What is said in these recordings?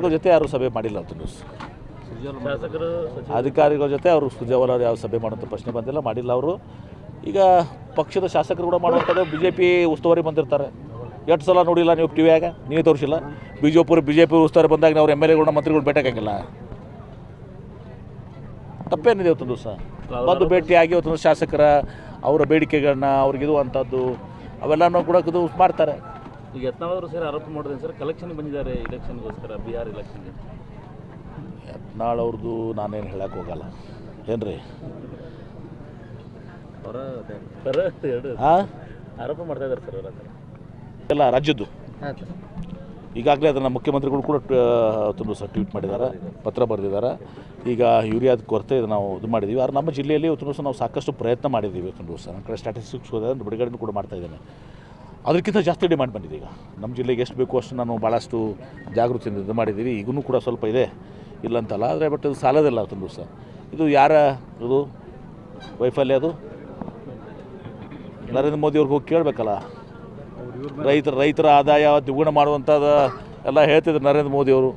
ಜೊತೆ ಯಾರು ಸಭೆ ಮಾಡಿಲ್ಲ ಅಂತ ಶಾಸಕರು ಅಧಿಕಾರಿಗಳ ಜೊತೆ ಅವರು ಸುಜಾವಲ ಯಾವ ಸಭೆ ಮಾಡೋಂಥ ಪ್ರಶ್ನೆ ಬಂದಿಲ್ಲ, ಮಾಡಿಲ್ಲ ಅವರು. ಈಗ ಪಕ್ಷದ ಶಾಸಕರು ಕೂಡ ಮಾಡುವಂಥದ್ದು ಬಿ ಜೆ ಪಿ ಉಸ್ತುವಾರಿ ಬಂದಿರ್ತಾರೆ. ಎಷ್ಟು ಸಲ ನೋಡಿಲ್ಲ ನೀವು ಟಿ ವಿಯಾಗ, ನೀವೇ ತೋರಿಸಿಲ್ಲ. ಬಿ ಜೆ ಪಿ ಉಸ್ತುವಾರಿ ಬಂದಾಗ ನಾವು ಎಮ್ ಎಲ್ ಎಗಳನ್ನ ಮಂತ್ರಿಗಳು ಭೇಟಿಯಾಗಂಗಿಲ್ಲ. ತಪ್ಪೇನಿದೆ ಇವತ್ತು ದಿವಸ ಬಂದು ಭೇಟಿಯಾಗಿ ಇವತ್ತು ಶಾಸಕರ ಅವರ ಬೇಡಿಕೆಗಳನ್ನ ಅವ್ರಿಗಿದು ಅಂಥದ್ದು ಅವೆಲ್ಲನೂ ಕೂಡ ಇದು ಮಾಡ್ತಾರೆ. ಈಗ ಯತ್ನಾಳ್ ಸರ್ ಆರೋಪ ಮಾಡಿದ್ರೆ ಸರ್ ಕಲೆಕ್ಷನ್ ಬಂದಿದ್ದಾರೆ ಇಲೆಕ್ಷನ್ಗೋಸ್ಕರ, ಬಿಹಾರ್ ಇಲೆಕ್ಷನ್ಗೆ. ಯತ್ನಾಳ್ ಅವ್ರದ್ದು ನಾನೇನು ಹೇಳಕ್ಕೆ ಹೋಗಲ್ಲ ಏನ್ರಿ, ಆರೋಪ ಮಾಡ್ತಾ ಇದ್ದಾರೆ ಸರ್ ಅವರ ಎಲ್ಲ ರಾಜ್ಯದ್ದು. ಈಗಾಗಲೇ ಅದನ್ನು ಮುಖ್ಯಮಂತ್ರಿಗಳು ಕೂಡ ತುಂಬ ಟ್ವೀಟ್ ಮಾಡಿದ್ದಾರೆ, ಪತ್ರ ಬರೆದಿದ್ದಾರೆ. ಈಗ ಯೂರಿಯಾದ ಕೊರತೆ ಇದು ನಾವು ಇದು ಮಾಡಿದ್ದೀವಿ. ಆದರೆ ನಮ್ಮ ಜಿಲ್ಲೆಯಲ್ಲಿ ಇವತ್ತು ದಿವಸ ನಾವು ಸಾಕಷ್ಟು ಪ್ರಯತ್ನ ಮಾಡಿದ್ದೀವಿ. ಇವತ್ತು ದಿವಸ ನನ್ನ ಕಡೆ ಸ್ಟ್ಯಾಟಿಸ್ಟಿಕ್ಸ್ ಹೋದ ಬಿಡುಗಡೆ ಕೂಡ ಮಾಡ್ತಾಯಿದ್ದೇನೆ. ಅದಕ್ಕಿಂತ ಜಾಸ್ತಿ ಡಿಮ್ಯಾಂಡ್ ಬಂದಿದೆ. ಈಗ ನಮ್ಮ ಜಿಲ್ಲೆಗೆ ಎಷ್ಟು ಬೇಕು ಅಷ್ಟು ನಾನು ಭಾಳಷ್ಟು ಜಾಗೃತಿಯಿಂದ ಇದು ಮಾಡಿದ್ದೀವಿ. ಈಗೂ ಕೂಡ ಸ್ವಲ್ಪ ಇದೆ, ಇಲ್ಲ ಅಂತಲ್ಲ. ಆದರೆ ಬಟ್ ಇದು ಸಾಲದಿಲ್ಲ ಇವತ್ತು ದಿವಸ. ಇದು ಯಾರ ಇದು ವೈಫಲ್ಯ? ಅದು ನರೇಂದ್ರ ಮೋದಿಯವ್ರಿಗೆ ಹೋಗಿ ಕೇಳಬೇಕಲ್ಲ. ರೈತರ ಆದಾಯ ದ್ವಿಗುಣ ಮಾಡುವಂಥದ್ದು ಎಲ್ಲ ಹೇಳ್ತಿದ್ರು ನರೇಂದ್ರ ಮೋದಿಯವರು.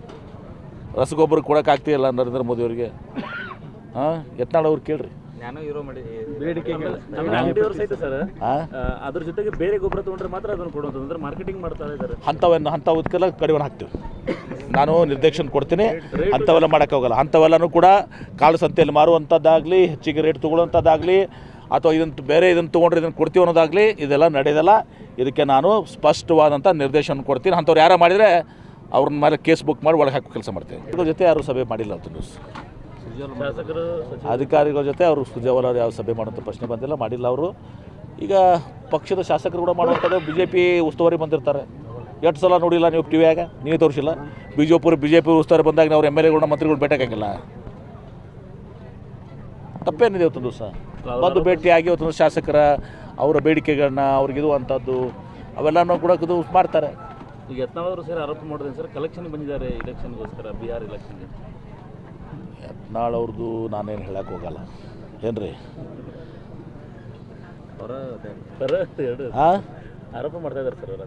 ರಸಗೊಬ್ಬರ ಕೊಡೋಕ್ಕಾಗ್ತಿಲ್ಲ ನರೇಂದ್ರ ಮೋದಿಯವರಿಗೆ. ಯತ್ನಾಳ್ ಅವ್ರು ಕೇಳ್ರಿ. ಅದ್ರ ಜೊತೆಗೆ ಬೇರೆ ಗೊಬ್ಬರ ತೊಗೊಂಡ್ರೆ ಮಾತ್ರ ಅದನ್ನು ಕೊಡುವಂಥದ್ದು, ಅಂದ್ರೆ ಮಾರ್ಕೆಟಿಂಗ್ ಮಾಡ್ತಾ ಇದ್ದಾರೆ. ಅಂಥವಕ್ಕೆಲ್ಲ ಕಡಿಮೆ ಹಾಕ್ತೀವಿ. ನಾನು ನಿರ್ದೇಶನ ಕೊಡ್ತೀನಿ, ಅಂಥವೆಲ್ಲ ಮಾಡೋಕ್ಕೆ ಹೋಗಲ್ಲ. ಅಂಥವೆಲ್ಲನೂ ಕೂಡ ಕಾಳು ಸಂತೆಯಲ್ಲಿ ಮಾರುವಂಥದ್ದಾಗಲಿ, ಹೆಚ್ಚಿಗೆ ರೇಟ್ ತೊಗೊಳ್ಳೋವಂಥದ್ದಾಗಲಿ, ಅಥವಾ ಇದನ್ನು ಬೇರೆ ಇದನ್ನು ತೊಗೊಂಡ್ರೆ ಇದನ್ನು ಕೊಡ್ತೀವಿ ಅನ್ನೋದಾಗಲಿ ಇದೆಲ್ಲ ನಡೆಯೋದಲ್ಲ. ಇದಕ್ಕೆ ನಾನು ಸ್ಪಷ್ಟವಾದಂಥ ನಿರ್ದೇಶನ ಕೊಡ್ತೀನಿ. ಅಂಥವ್ರು ಯಾರು ಮಾಡಿದರೆ ಅವ್ರನ್ನ ಮೇಲೆ ಕೇಸ್ ಬುಕ್ ಮಾಡಿ ಒಳಗೆ ಹಾಕೋ ಕೆಲಸ ಮಾಡ್ತೇವೆ. ಇದ್ರ ಜೊತೆ ಯಾರು ಸಭೆ ಮಾಡಿಲ್ಲ ಅಂತ ಶಾಸಕರು ಅಧಿಕಾರಿಗಳ ಜೊತೆ ಅವರು ಸುಜಾವಲ ಯಾವ ಸಭೆ ಮಾಡೋಂಥ ಪ್ರಶ್ನೆ ಬಂದಿಲ್ಲ, ಮಾಡಿಲ್ಲ ಅವರು. ಈಗ ಪಕ್ಷದ ಶಾಸಕರು ಕೂಡ ಮಾಡುವಂಥದ್ದು ಬಿ ಜೆ ಪಿ ಉಸ್ತುವಾರಿ ಬಂದಿರ್ತಾರೆ. ಎಷ್ಟು ಸಲ ನೋಡಿಲ್ಲ ನೀವು ಟಿ ವಿಯಾಗ, ನೀವೇ ತೋರಿಸಿಲ್ಲ. ಬಿ ಜೆ ಪಿ ಉಸ್ತುವಾರಿ ಬಂದಾಗ ನಾವು ಎಮ್ ಎಲ್ ಎಗಳನ್ನ ಮಂತ್ರಿಗಳು ಭೇಟಿಯಾಗಂಗಿಲ್ಲ. ತಪ್ಪೇನಿದೆ ಇವತ್ತು ದಿವಸ ಬಂದು ಭೇಟಿಯಾಗಿ ಇವತ್ತು ಶಾಸಕರ ಅವರ ಬೇಡಿಕೆಗಳನ್ನ ಅವ್ರಿಗಿದು ಅಂಥದ್ದು ಅವೆಲ್ಲನೂ ಕೂಡ ಇದು ಮಾಡ್ತಾರೆ. ಈಗ ಯತ್ನಾಳ್ ಸರ್ ಆರೋಪ ಮಾಡಿದ್ರೆ ಸರ್ ಕಲೆಕ್ಷನ್ ಬಂದಿದ್ದಾರೆ ಇಲೆಕ್ಷನ್ಗೋಸ್ಕರ, ಬಿಹಾರ್ ಇಲೆಕ್ಷನ್ಗೆ. ಯತ್ನಾಳ್ ಅವ್ರದ್ದು ನಾನೇನು ಹೇಳಕ್ಕೆ ಹೋಗಲ್ಲ ಏನ್ರಿ, ಆರೋಪ ಮಾಡ್ತಾ ಇದ್ದಾರೆ ಸರ್ ಅವರ